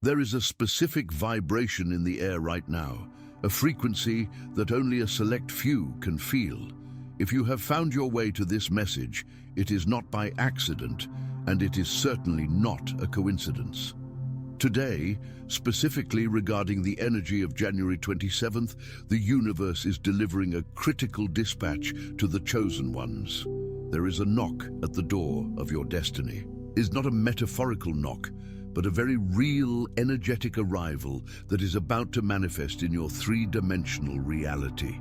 There is a specific vibration in the air right now, a frequency that only a select few can feel. If you have found your way to this message, it is not by accident, and it is certainly not a coincidence. Today, specifically regarding the energy of January 27th, the universe is delivering a critical dispatch to the chosen ones. There is a knock at the door of your destiny. It is not a metaphorical knock, but a very real, energetic arrival that is about to manifest in your three-dimensional reality.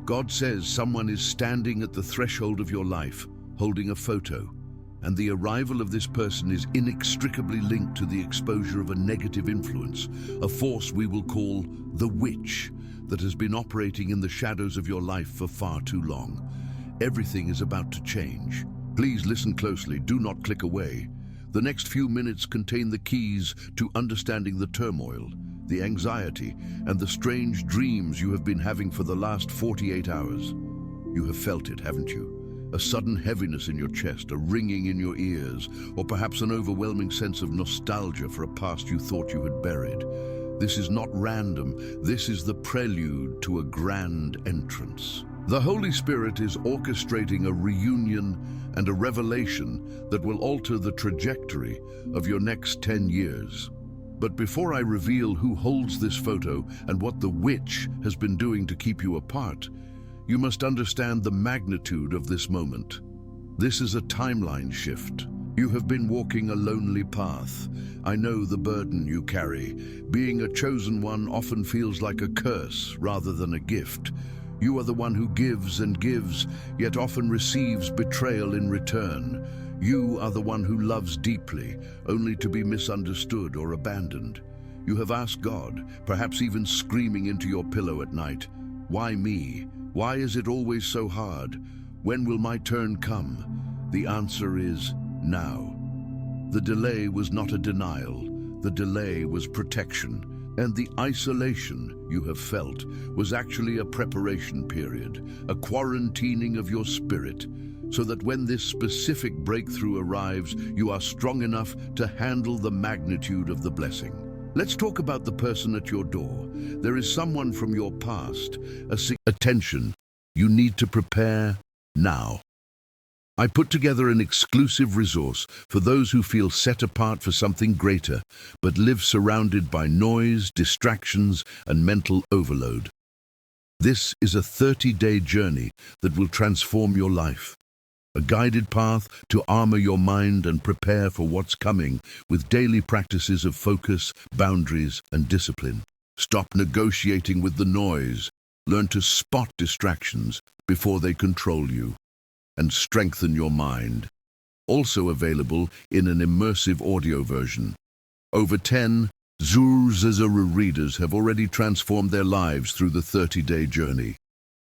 God says someone is standing at the threshold of your life, holding a photo, and the arrival of this person is inextricably linked to the exposure of a negative influence, a force we will call the witch, that has been operating in the shadows of your life for far too long. Everything is about to change. Please listen closely, do not click away. The next few minutes contain the keys to understanding the turmoil, the anxiety, and the strange dreams you have been having for the last 48 hours. You have felt it, haven't you? A sudden heaviness in your chest, a ringing in your ears, or perhaps an overwhelming sense of nostalgia for a past you thought you had buried. This is not random. This is the prelude to a grand entrance. The Holy Spirit is orchestrating a reunion and a revelation that will alter the trajectory of your next 10 years. But before I reveal who holds this photo and what the witch has been doing to keep you apart, you must understand the magnitude of this moment. This is a timeline shift. You have been walking a lonely path. I know the burden you carry. Being a chosen one often feels like a curse rather than a gift. You are the one who gives and gives, yet often receives betrayal in return. You are the one who loves deeply, only to be misunderstood or abandoned. You have asked God, perhaps even screaming into your pillow at night, "Why me? Why is it always so hard? When will my turn come?" The answer is now. The delay was not a denial. The delay was protection. And the isolation you have felt was actually a preparation period, a quarantining of your spirit, so that when this specific breakthrough arrives, you are strong enough to handle the magnitude of the blessing. Let's talk about the person at your door. There is someone from your past. Attention, you need to prepare now. I put together an exclusive resource for those who feel set apart for something greater, but live surrounded by noise, distractions, and mental overload. This is a 30-day journey that will transform your life. A guided path to armor your mind and prepare for what's coming with daily practices of focus, boundaries, and discipline. Stop negotiating with the noise. Learn to spot distractions before they control you, and strengthen your mind. Also available in an immersive audio version. Over 10 Zuru readers have already transformed their lives through the 30-day journey.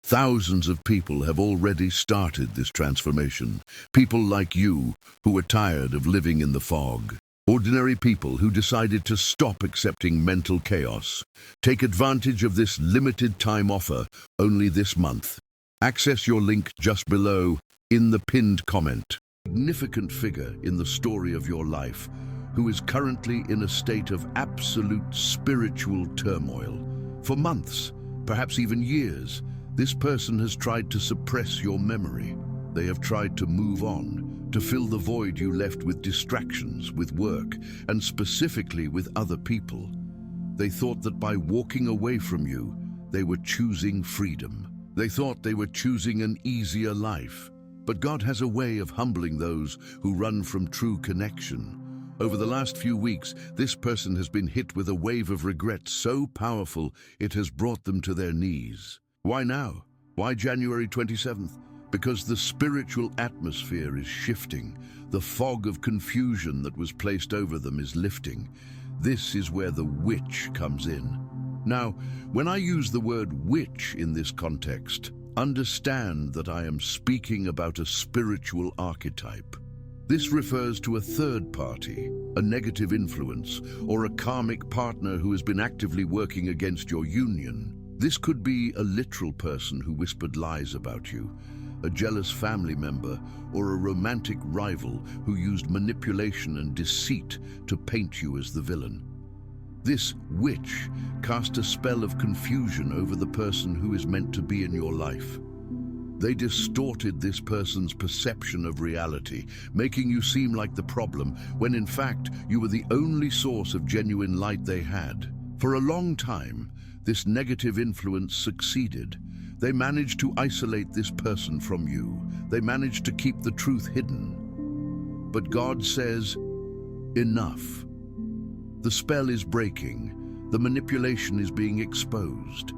Thousands of people have already started this transformation. People like you who are tired of living in the fog. Ordinary people who decided to stop accepting mental chaos. Take advantage of this limited time offer only this month. Access your link just below in the pinned comment. Significant figure in the story of your life who is currently in a state of absolute spiritual turmoil. For months, perhaps even years, this person has tried to suppress your memory. They have tried to move on, to fill the void you left with distractions, with work, and specifically with other people. They thought that by walking away from you, they were choosing freedom. They thought they were choosing an easier life. But God has a way of humbling those who run from true connection. Over the last few weeks, this person has been hit with a wave of regret so powerful it has brought them to their knees. Why now? Why January 27th? Because the spiritual atmosphere is shifting. The fog of confusion that was placed over them is lifting. This is where the witch comes in. Now, when I use the word witch in this context, understand that I am speaking about a spiritual archetype. This refers to a third party, a negative influence, or a karmic partner who has been actively working against your union. This could be a literal person who whispered lies about you, a jealous family member, or a romantic rival who used manipulation and deceit to paint you as the villain. This witch cast a spell of confusion over the person who is meant to be in your life. They distorted this person's perception of reality, making you seem like the problem, when in fact you were the only source of genuine light they had. For a long time, this negative influence succeeded. They managed to isolate this person from you. They managed to keep the truth hidden. But God says, enough. The spell is breaking. The manipulation is being exposed.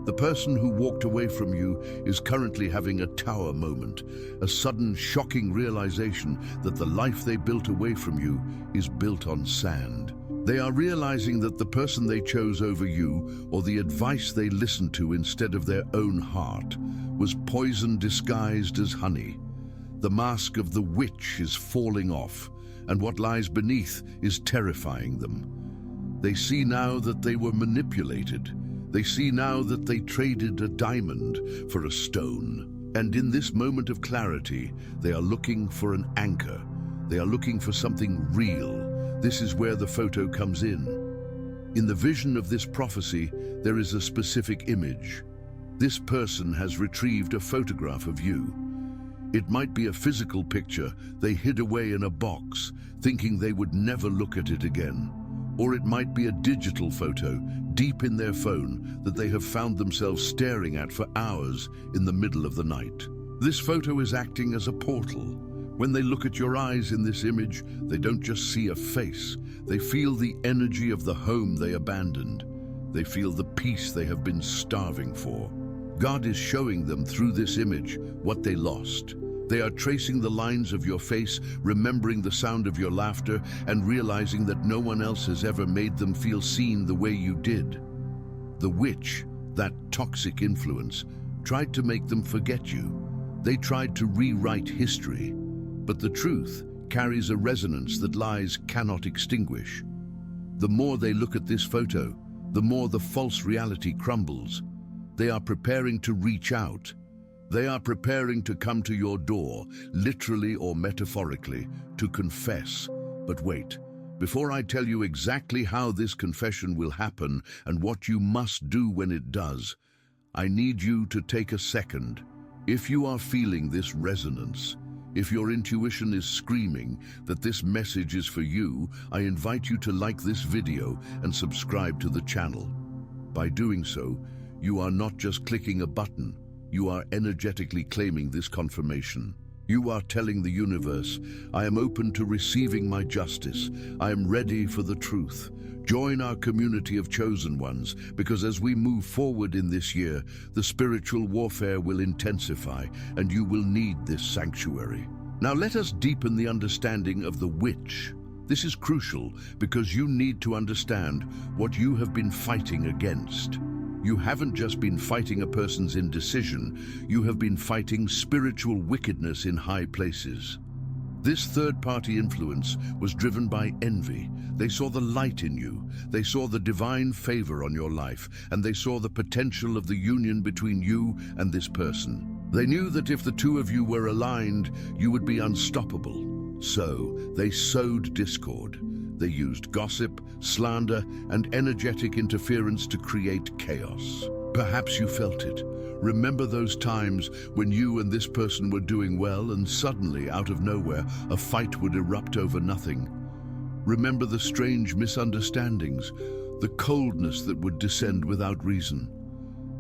The person who walked away from you is currently having a tower moment, a sudden shocking realization that the life they built away from you is built on sand. They are realizing that the person they chose over you, or the advice they listened to instead of their own heart, was poison disguised as honey. The mask of the witch is falling off, and what lies beneath is terrifying them. They see now that they were manipulated. They see now that they traded a diamond for a stone. And in this moment of clarity, they are looking for an anchor. They are looking for something real. This is where the photo comes in. In the vision of this prophecy, there is a specific image. This person has retrieved a photograph of you. It might be a physical picture they hid away in a box, thinking they would never look at it again. Or it might be a digital photo deep in their phone that they have found themselves staring at for hours in the middle of the night. This photo is acting as a portal. When they look at your eyes in this image, they don't just see a face. They feel the energy of the home they abandoned. They feel the peace they have been starving for. God is showing them through this image what they lost. They are tracing the lines of your face, remembering the sound of your laughter, and realizing that no one else has ever made them feel seen the way you did. The witch, that toxic influence, tried to make them forget you. They tried to rewrite history. But the truth carries a resonance that lies cannot extinguish. The more they look at this photo, the more the false reality crumbles. They are preparing to reach out. They are preparing to come to your door, literally or metaphorically, to confess. But wait, before I tell you exactly how this confession will happen and what you must do when it does, I need you to take a second. If you are feeling this resonance, if your intuition is screaming that this message is for you, I invite you to like this video and subscribe to the channel. By doing so, you are not just clicking a button, you are energetically claiming this confirmation. You are telling the universe, I am open to receiving my justice. I am ready for the truth. Join our community of chosen ones, because as we move forward in this year, the spiritual warfare will intensify, and you will need this sanctuary. Now let us deepen the understanding of the witch. This is crucial because you need to understand what you have been fighting against. You haven't just been fighting a person's indecision, you have been fighting spiritual wickedness in high places. This third-party influence was driven by envy. They saw the light in you, they saw the divine favor on your life, and they saw the potential of the union between you and this person. They knew that if the two of you were aligned, you would be unstoppable. So they sowed discord. They used gossip, slander, and energetic interference to create chaos. Perhaps you felt it. Remember those times when you and this person were doing well and suddenly, out of nowhere, a fight would erupt over nothing. Remember the strange misunderstandings, the coldness that would descend without reason.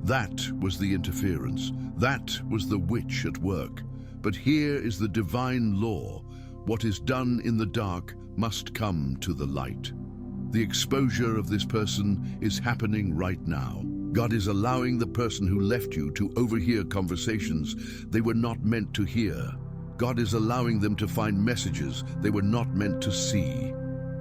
That was the interference. That was the witch at work. But here is the divine law. What is done in the dark must come to the light. The exposure of this person is happening right now. God is allowing the person who left you to overhear conversations they were not meant to hear. God is allowing them to find messages they were not meant to see.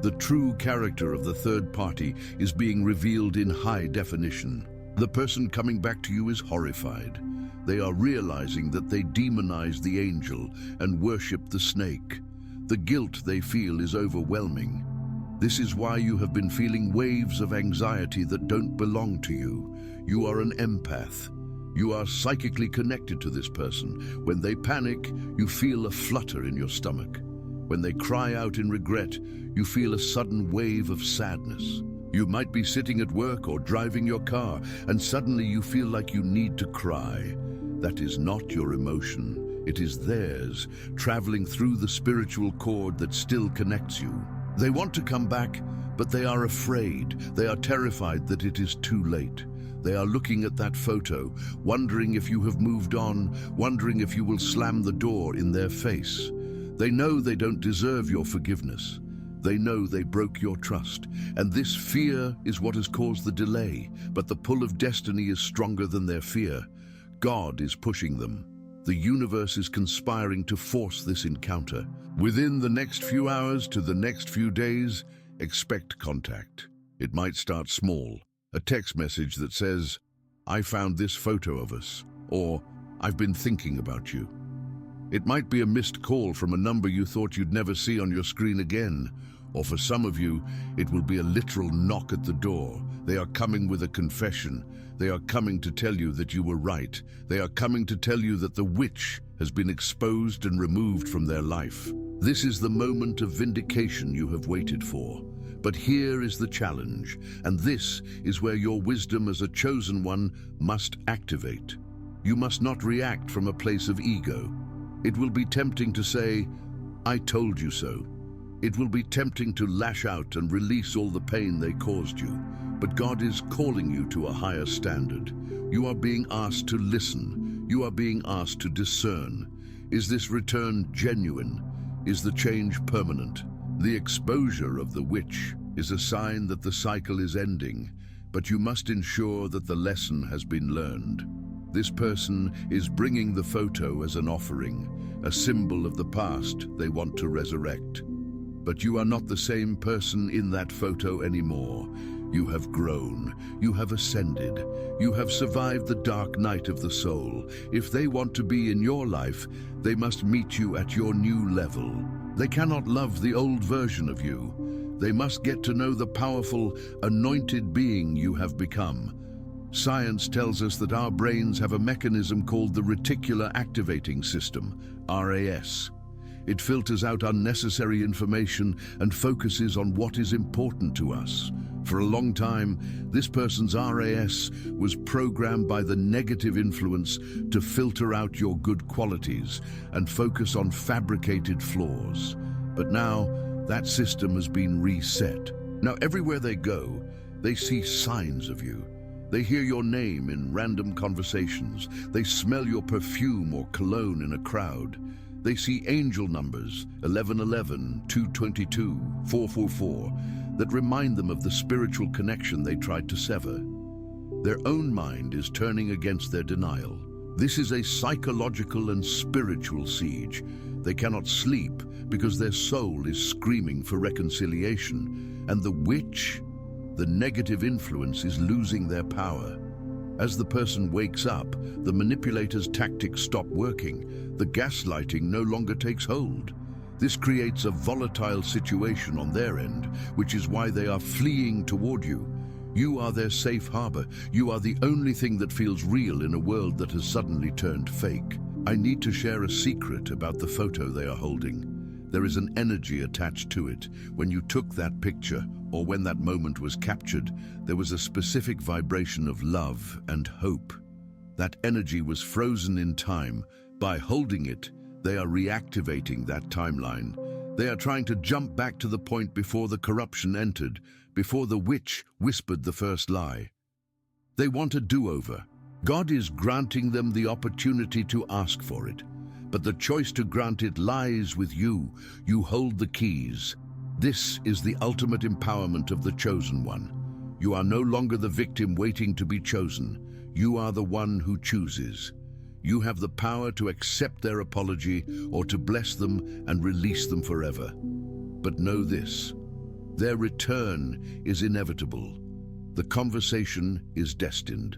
The true character of the third party is being revealed in high definition. The person coming back to you is horrified. They are realizing that they demonized the angel and worshiped the snake. The guilt they feel is overwhelming. This is why you have been feeling waves of anxiety that don't belong to you. You are an empath. You are psychically connected to this person. When they panic, you feel a flutter in your stomach. When they cry out in regret, you feel a sudden wave of sadness. You might be sitting at work or driving your car, and suddenly you feel like you need to cry. That is not your emotion. It is theirs, traveling through the spiritual cord that still connects you. They want to come back, but they are afraid. They are terrified that it is too late. They are looking at that photo, wondering if you have moved on, wondering if you will slam the door in their face. They know they don't deserve your forgiveness. They know they broke your trust, and this fear is what has caused the delay. But the pull of destiny is stronger than their fear. God is pushing them. The universe is conspiring to force this encounter. Within the next few hours to the next few days, expect contact. It might start small. A text message that says, "I found this photo of us," or "I've been thinking about you." It might be a missed call from a number you thought you'd never see on your screen again. Or for some of you, it will be a literal knock at the door. They are coming with a confession. They are coming to tell you that you were right. They are coming to tell you that the witch has been exposed and removed from their life. This is the moment of vindication you have waited for. But here is the challenge, and this is where your wisdom as a chosen one must activate. You must not react from a place of ego. It will be tempting to say, "I told you so." It will be tempting to lash out and release all the pain they caused you. But God is calling you to a higher standard. You are being asked to listen. You are being asked to discern. Is this return genuine? Is the change permanent? The exposure of the witch is a sign that the cycle is ending, but you must ensure that the lesson has been learned. This person is bringing the photo as an offering, a symbol of the past they want to resurrect. But you are not the same person in that photo anymore. You have grown, you have ascended, you have survived the dark night of the soul. If they want to be in your life, they must meet you at your new level. They cannot love the old version of you. They must get to know the powerful, anointed being you have become. Science tells us that our brains have a mechanism called the reticular activating system, RAS. It filters out unnecessary information and focuses on what is important to us. For a long time, this person's RAS was programmed by the negative influence to filter out your good qualities and focus on fabricated flaws. But now, that system has been reset. Now, everywhere they go, they see signs of you. They hear your name in random conversations. They smell your perfume or cologne in a crowd. They see angel numbers, 1111, 222, 444, that remind them of the spiritual connection they tried to sever. Their own mind is turning against their denial. This is a psychological and spiritual siege. They cannot sleep because their soul is screaming for reconciliation, and the witch, the negative influence, is losing their power. As the person wakes up, the manipulator's tactics stop working. The gaslighting no longer takes hold. This creates a volatile situation on their end, which is why they are fleeing toward you. You are their safe harbor. You are the only thing that feels real in a world that has suddenly turned fake. I need to share a secret about the photo they are holding. There is an energy attached to it. When you took that picture, or when that moment was captured, there was a specific vibration of love and hope. That energy was frozen in time. By holding it, they are reactivating that timeline. They are trying to jump back to the point before the corruption entered, before the witch whispered the first lie. They want a do-over. God is granting them the opportunity to ask for it. But the choice to grant it lies with you. You hold the keys. This is the ultimate empowerment of the chosen one. You are no longer the victim waiting to be chosen. You are the one who chooses. You have the power to accept their apology or to bless them and release them forever. But know this: their return is inevitable. The conversation is destined.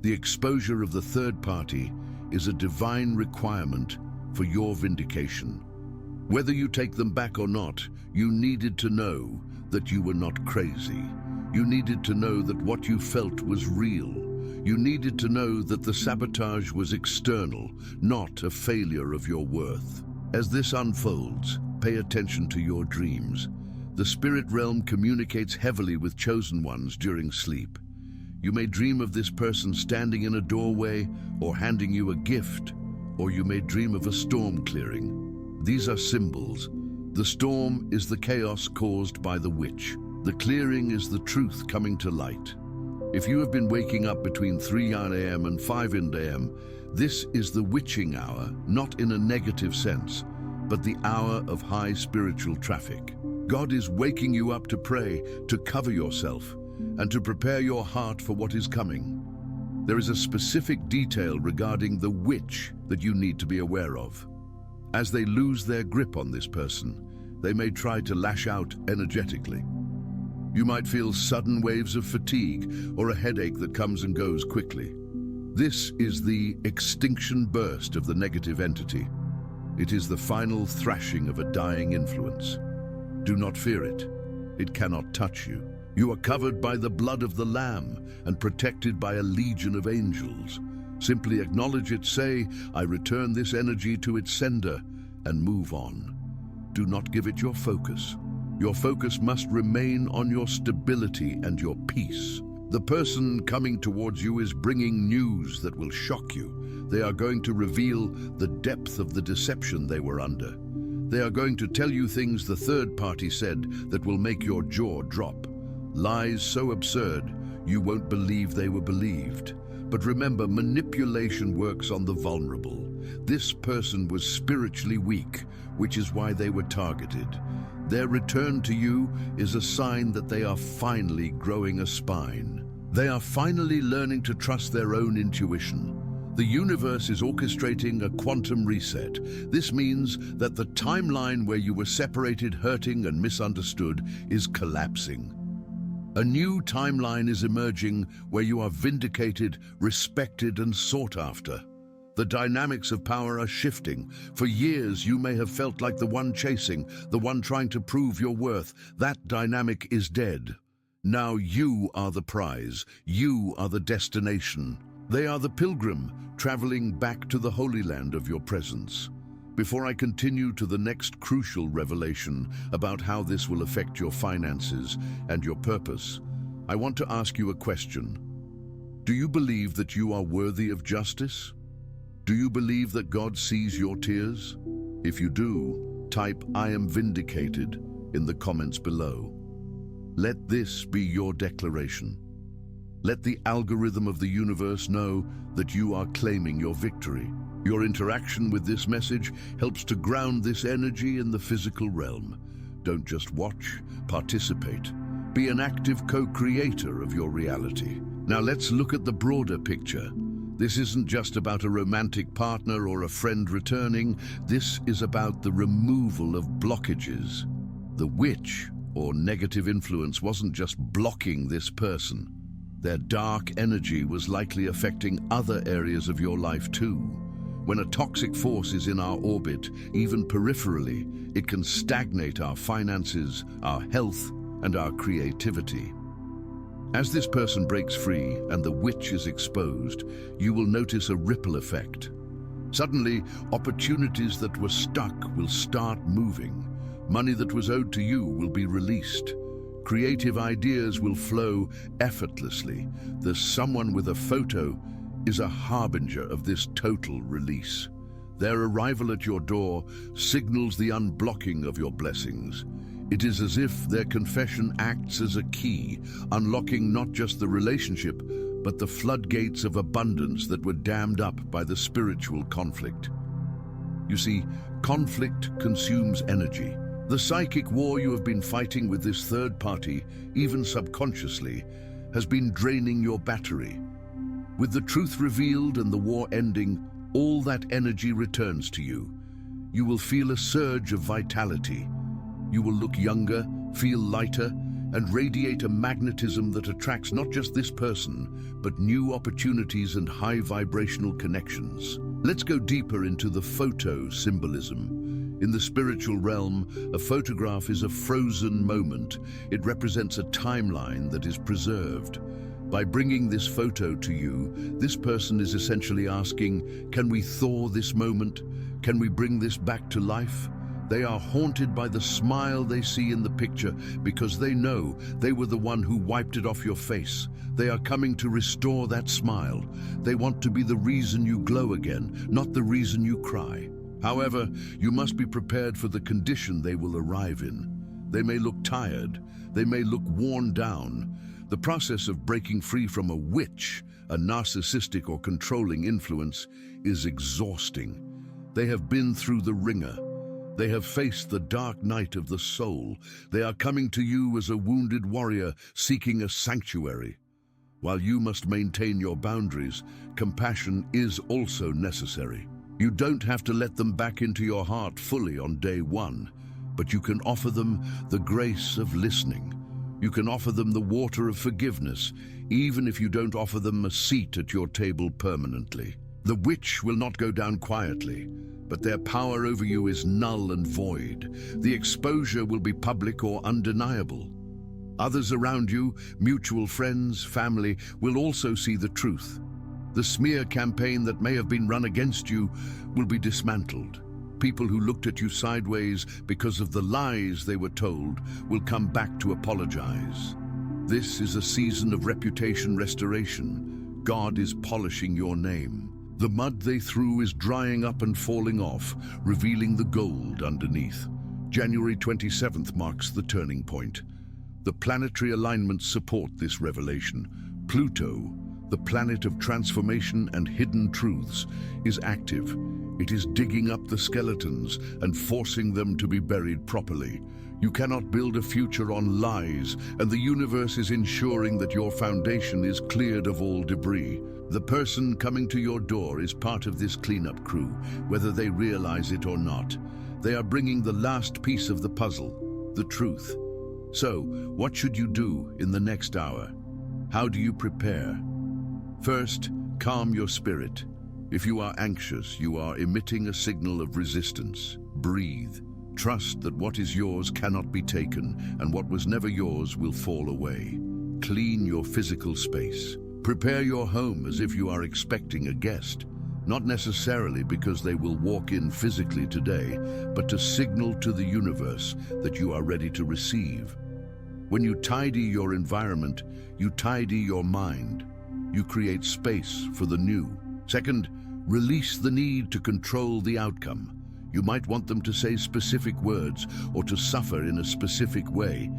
The exposure of the third party is a divine requirement for your vindication. Whether you take them back or not, you needed to know that you were not crazy. You needed to know that what you felt was real. You needed to know that the sabotage was external, not a failure of your worth. As this unfolds, pay attention to your dreams. The spirit realm communicates heavily with chosen ones during sleep. You may dream of this person standing in a doorway or handing you a gift, or you may dream of a storm clearing. These are symbols. The storm is the chaos caused by the witch. The clearing is the truth coming to light. If you have been waking up between 3 a.m. and 5 a.m., this is the witching hour, not in a negative sense, but the hour of high spiritual traffic. God is waking you up to pray, to cover yourself, and to prepare your heart for what is coming. There is a specific detail regarding the witch that you need to be aware of. As they lose their grip on this person, they may try to lash out energetically. You might feel sudden waves of fatigue or a headache that comes and goes quickly. This is the extinction burst of the negative entity. It is the final thrashing of a dying influence. Do not fear it. It cannot touch you. You are covered by the blood of the Lamb and protected by a legion of angels. Simply acknowledge it, say, I return this energy to its sender, and move on. Do not give it your focus. Your focus must remain on your stability and your peace. The person coming towards you is bringing news that will shock you. They are going to reveal the depth of the deception they were under. They are going to tell you things the third party said that will make your jaw drop. Lies so absurd, you won't believe they were believed. But remember, manipulation works on the vulnerable. This person was spiritually weak, which is why they were targeted. Their return to you is a sign that they are finally growing a spine. They are finally learning to trust their own intuition. The universe is orchestrating a quantum reset. This means that the timeline where you were separated, hurting, and misunderstood is collapsing. A new timeline is emerging where you are vindicated, respected, and sought after. The dynamics of power are shifting. For years, you may have felt like the one chasing, the one trying to prove your worth. That dynamic is dead. Now you are the prize. You are the destination. They are the pilgrim, traveling back to the Holy Land of your presence. Before I continue to the next crucial revelation about how this will affect your finances and your purpose, I want to ask you a question. Do you believe that you are worthy of justice? Do you believe that God sees your tears? If you do, type "I am vindicated" in the comments below. Let this be your declaration. Let the algorithm of the universe know that you are claiming your victory. Your interaction with this message helps to ground this energy in the physical realm. Don't just watch, participate. Be an active co-creator of your reality. Now let's look at the broader picture. This isn't just about a romantic partner or a friend returning. This is about the removal of blockages. The witch, or negative influence, wasn't just blocking this person. Their dark energy was likely affecting other areas of your life too. When a toxic force is in our orbit, even peripherally, it can stagnate our finances, our health, and our creativity. As this person breaks free and the witch is exposed, you will notice a ripple effect. Suddenly, opportunities that were stuck will start moving. Money that was owed to you will be released. Creative ideas will flow effortlessly. The someone with a photo is a harbinger of this total release. Their arrival at your door signals the unblocking of your blessings. It is as if their confession acts as a key, unlocking not just the relationship, but the floodgates of abundance that were dammed up by the spiritual conflict. You see, conflict consumes energy. The psychic war you have been fighting with this third party, even subconsciously, has been draining your battery. With the truth revealed and the war ending, all that energy returns to you. You will feel a surge of vitality. You will look younger, feel lighter, and radiate a magnetism that attracts not just this person, but new opportunities and high vibrational connections. Let's go deeper into the photo symbolism. In the spiritual realm, a photograph is a frozen moment. It represents a timeline that is preserved. By bringing this photo to you, this person is essentially asking, can we thaw this moment? Can we bring this back to life? They are haunted by the smile they see in the picture because they know they were the one who wiped it off your face. They are coming to restore that smile. They want to be the reason you glow again, not the reason you cry. However, you must be prepared for the condition they will arrive in. They may look tired. They may look worn down. The process of breaking free from a witch, a narcissistic or controlling influence, is exhausting. They have been through the ringer. They have faced the dark night of the soul. They are coming to you as a wounded warrior seeking a sanctuary. While you must maintain your boundaries, compassion is also necessary. You don't have to let them back into your heart fully on day one, but you can offer them the grace of listening. You can offer them the water of forgiveness, even if you don't offer them a seat at your table permanently. The witch will not go down quietly, but their power over you is null and void. The exposure will be public or undeniable. Others around you, mutual friends, family, will also see the truth. The smear campaign that may have been run against you will be dismantled. People who looked at you sideways because of the lies they were told will come back to apologize. This is a season of reputation restoration. God is polishing your name. The mud they threw is drying up and falling off, revealing the gold underneath. January 27th marks the turning point. The planetary alignments support this revelation. Pluto, the planet of transformation and hidden truths, is active. It is digging up the skeletons and forcing them to be buried properly. You cannot build a future on lies, and the universe is ensuring that your foundation is cleared of all debris. The person coming to your door is part of this cleanup crew, whether they realize it or not. They are bringing the last piece of the puzzle, the truth. So, what should you do in the next hour? How do you prepare? First, calm your spirit. If you are anxious, you are emitting a signal of resistance. Breathe. Trust that what is yours cannot be taken, and what was never yours will fall away. Clean your physical space. Prepare your home as if you are expecting a guest, not necessarily because they will walk in physically today, but to signal to the universe that you are ready to receive. When you tidy your environment, you tidy your mind. You create space for the new. Second, release the need to control the outcome. You might want them to say specific words or to suffer in a specific way.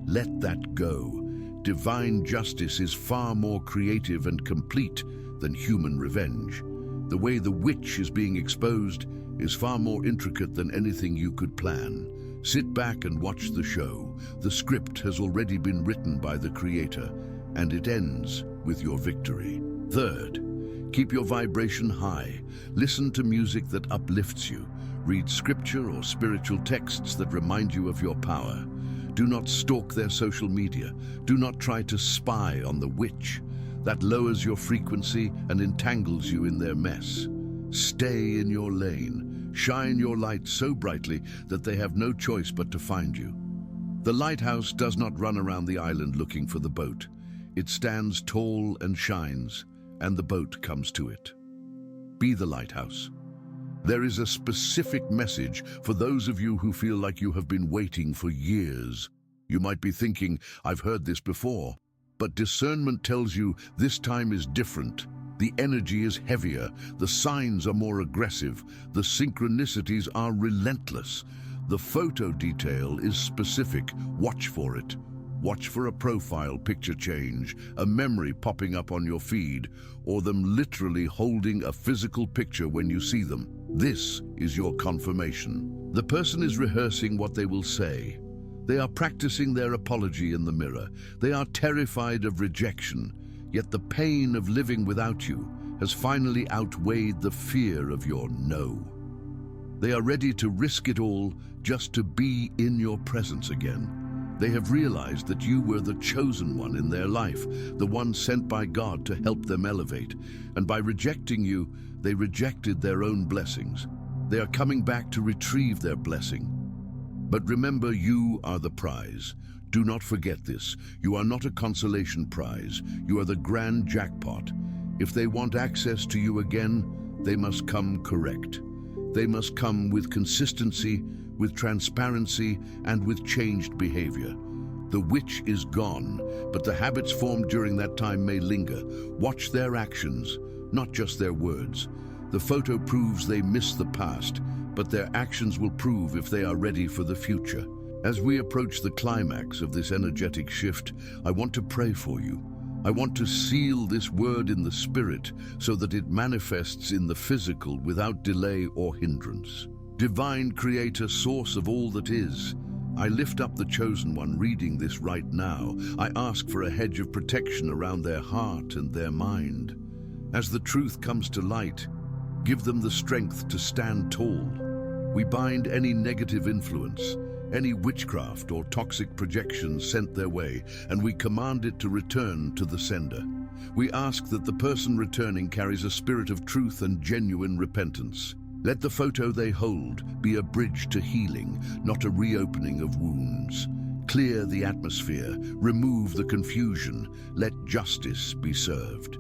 Let that go. Divine justice is far more creative and complete than human revenge. The way the witch is being exposed is far more intricate than anything you could plan. Sit back and watch the show. The script has already been written by the creator, and it ends with your victory. Third, keep your vibration high. Listen to music that uplifts you. Read scripture or spiritual texts that remind you of your power. Do not stalk their social media. Do not try to spy on the witch. That lowers your frequency and entangles you in their mess. Stay in your lane. Shine your light so brightly that they have no choice but to find you. The lighthouse does not run around the island looking for the boat. It stands tall and shines, and the boat comes to it. Be the lighthouse. There is a specific message for those of you who feel like you have been waiting for years. You might be thinking, I've heard this before, but discernment tells you this time is different. The energy is heavier, the signs are more aggressive, the synchronicities are relentless. The photo detail is specific. Watch for it. Watch for a profile picture change, a memory popping up on your feed, or them literally holding a physical picture when you see them. This is your confirmation. The person is rehearsing what they will say. They are practicing their apology in the mirror. They are terrified of rejection, yet the pain of living without you has finally outweighed the fear of your no. They are ready to risk it all just to be in your presence again. They have realized that you were the chosen one in their life, the one sent by God to help them elevate. And by rejecting you, they rejected their own blessings. They are coming back to retrieve their blessing. But remember, you are the prize. Do not forget this. You are not a consolation prize. You are the grand jackpot. If they want access to you again, they must come correct. They must come with consistency, with transparency, and with changed behavior. The witch is gone, but the habits formed during that time may linger. Watch their actions, not just their words. The photo proves they miss the past, but their actions will prove if they are ready for the future. As we approach the climax of this energetic shift, I want to pray for you. I want to seal this word in the spirit so that it manifests in the physical without delay or hindrance. Divine Creator, source of all that is, I lift up the chosen one reading this right now. I ask for a hedge of protection around their heart and their mind. As the truth comes to light, give them the strength to stand tall. We bind any negative influence, any witchcraft or toxic projections sent their way, and we command it to return to the sender. We ask that the person returning carries a spirit of truth and genuine repentance. Let the photo they hold be a bridge to healing, not a reopening of wounds. Clear the atmosphere, remove the confusion, let justice be served.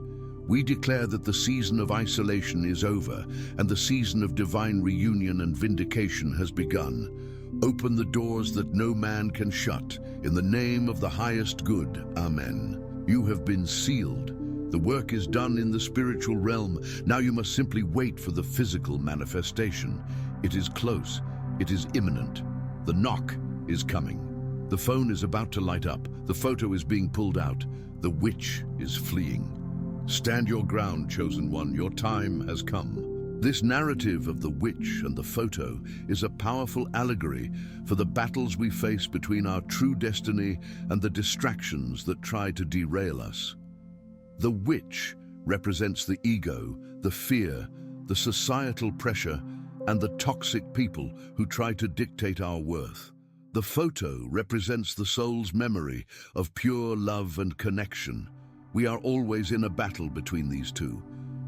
We declare that the season of isolation is over and the season of divine reunion and vindication has begun. Open the doors that no man can shut. In the name of the highest good, Amen. You have been sealed. The work is done in the spiritual realm. Now you must simply wait for the physical manifestation. It is close. It is imminent. The knock is coming. The phone is about to light up. The photo is being pulled out. The witch is fleeing. Stand your ground, chosen one. Your time has come. This narrative of the witch and the photo is a powerful allegory for the battles we face between our true destiny and the distractions that try to derail us. The witch represents the ego, the fear, the societal pressure, and the toxic people who try to dictate our worth. The photo represents the soul's memory of pure love and connection. We are always in a battle between these two.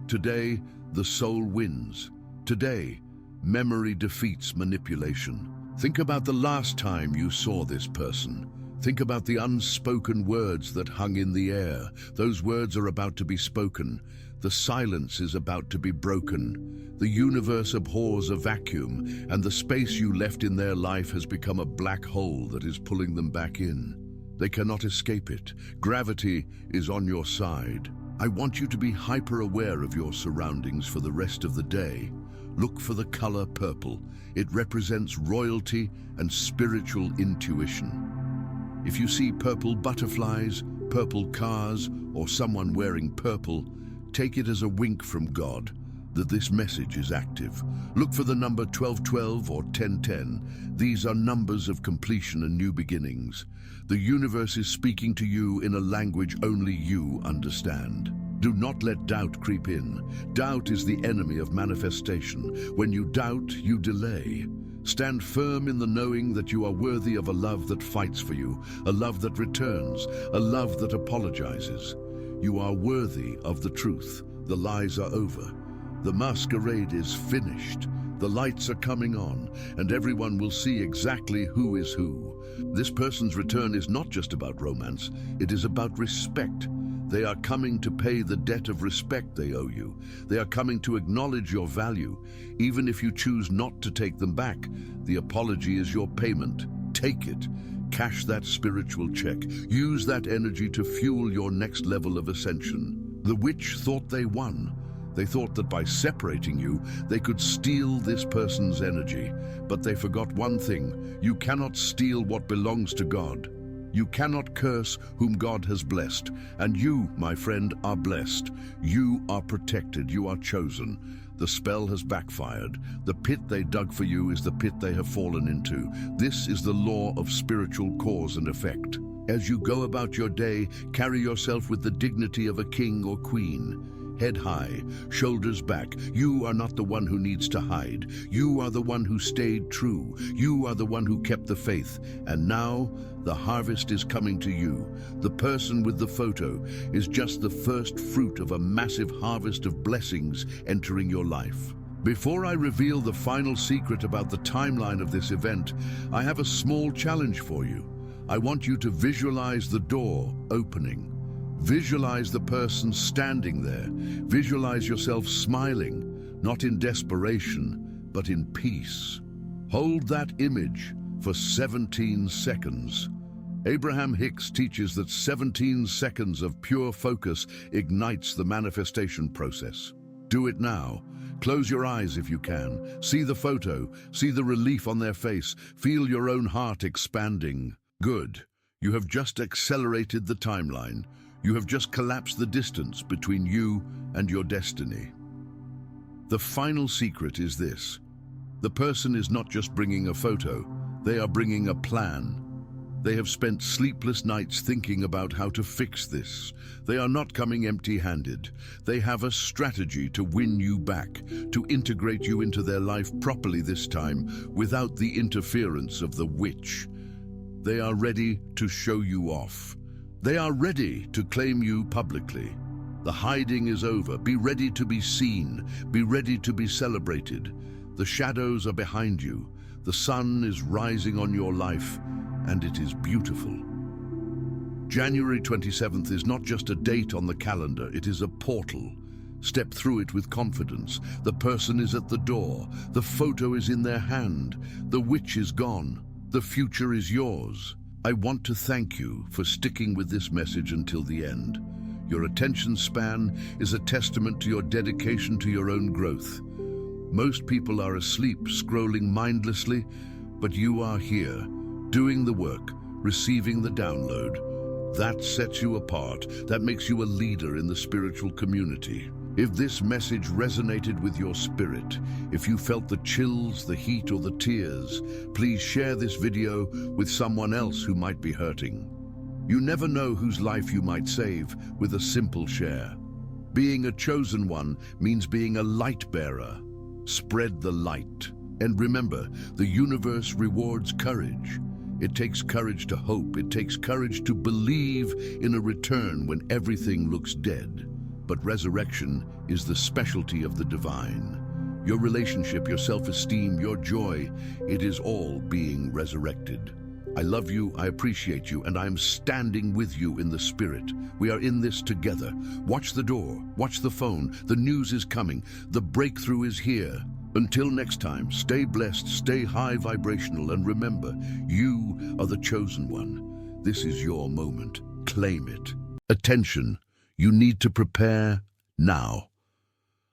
Today, the soul wins. Today, memory defeats manipulation. Think about the last time you saw this person. Think about the unspoken words that hung in the air. Those words are about to be spoken. The silence is about to be broken. The universe abhors a vacuum, and the space you left in their life has become a black hole that is pulling them back in. They cannot escape it. Gravity is on your side. I want you to be hyper-aware of your surroundings for the rest of the day. Look for the color purple. It represents royalty and spiritual intuition. If you see purple butterflies, purple cars, or someone wearing purple, take it as a wink from God that this message is active. Look for the number 1212 or 1010. These are numbers of completion and new beginnings. The universe is speaking to you in a language only you understand. Do not let doubt creep in. Doubt is the enemy of manifestation. When you doubt, you delay. Stand firm in the knowing that you are worthy of a love that fights for you, a love that returns, a love that apologizes. You are worthy of the truth. The lies are over. The masquerade is finished. The lights are coming on, and everyone will see exactly who is who. This person's return is not just about romance, it is about respect. They are coming to pay the debt of respect they owe you. They are coming to acknowledge your value. Even if you choose not to take them back, the apology is your payment. Take it. Cash that spiritual check. Use that energy to fuel your next level of ascension. The witch thought they won. They thought that by separating you, they could steal this person's energy. But they forgot one thing. You cannot steal what belongs to God. You cannot curse whom God has blessed. And you, my friend, are blessed. You are protected. You are chosen. The spell has backfired. The pit they dug for you is the pit they have fallen into. This is the law of spiritual cause and effect. As you go about your day, carry yourself with the dignity of a king or queen. Head high, shoulders back. You are not the one who needs to hide. You are the one who stayed true. You are the one who kept the faith. And now, the harvest is coming to you. The person with the photo is just the first fruit of a massive harvest of blessings entering your life. Before I reveal the final secret about the timeline of this event, I have a small challenge for you. I want you to visualize the door opening. Visualize the person standing there. Visualize yourself smiling, not in desperation, but in peace. Hold that image for 17 seconds. Abraham Hicks teaches that 17 seconds of pure focus ignites the manifestation process. Do it now. Close your eyes if you can. See the photo. See the relief on their face. Feel your own heart expanding. Good. You have just accelerated the timeline. You have just collapsed the distance between you and your destiny. The final secret is this. The person is not just bringing a photo. They are bringing a plan. They have spent sleepless nights thinking about how to fix this. They are not coming empty-handed. They have a strategy to win you back, to integrate you into their life properly this time, without the interference of the witch. They are ready to show you off. They are ready to claim you publicly. The hiding is over. Be ready to be seen. Be ready to be celebrated. The shadows are behind you. The sun is rising on your life, and it is beautiful. January 27th is not just a date on the calendar, it is a portal. Step through it with confidence. The person is at the door. The photo is in their hand. The witch is gone. The future is yours. I want to thank you for sticking with this message until the end. Your attention span is a testament to your dedication to your own growth. Most people are asleep, scrolling mindlessly, but you are here, doing the work, receiving the download. That sets you apart. That makes you a leader in the spiritual community. If this message resonated with your spirit, if you felt the chills, the heat, or the tears, please share this video with someone else who might be hurting. You never know whose life you might save with a simple share. Being a chosen one means being a light bearer. Spread the light. And remember, the universe rewards courage. It takes courage to hope. It takes courage to believe in a return when everything looks dead. But resurrection is the specialty of the divine. Your relationship, your self-esteem, your joy, it is all being resurrected. I love you, I appreciate you, and I am standing with you in the spirit. We are in this together. Watch the door, watch the phone. The news is coming. The breakthrough is here. Until next time, stay blessed, stay high vibrational, and remember, you are the chosen one. This is your moment. Claim it. Attention, you need to prepare now.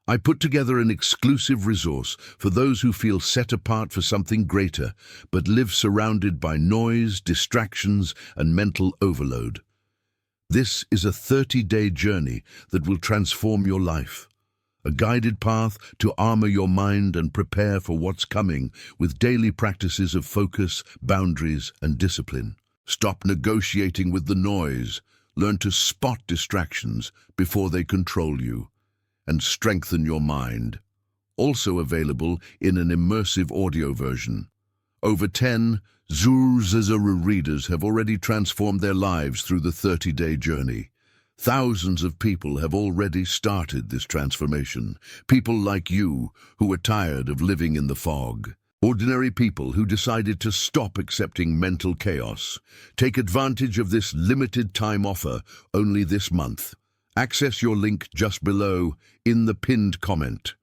I put together an exclusive resource for those who feel set apart for something greater, but live surrounded by noise, distractions, and mental overload. This is a 30-day journey that will transform your life. A guided path to armor your mind and prepare for what's coming with daily practices of focus, boundaries, and discipline. Stop negotiating with the noise. Learn to spot distractions before they control you. And strengthen your mind. Also available in an immersive audio version. Over 10 Zuru readers have already transformed their lives through the 30-day journey. Thousands of people have already started this transformation. People like you who are tired of living in the fog. Ordinary people who decided to stop accepting mental chaos. Take advantage of this limited time offer only this month. Access your link just below in the pinned comment.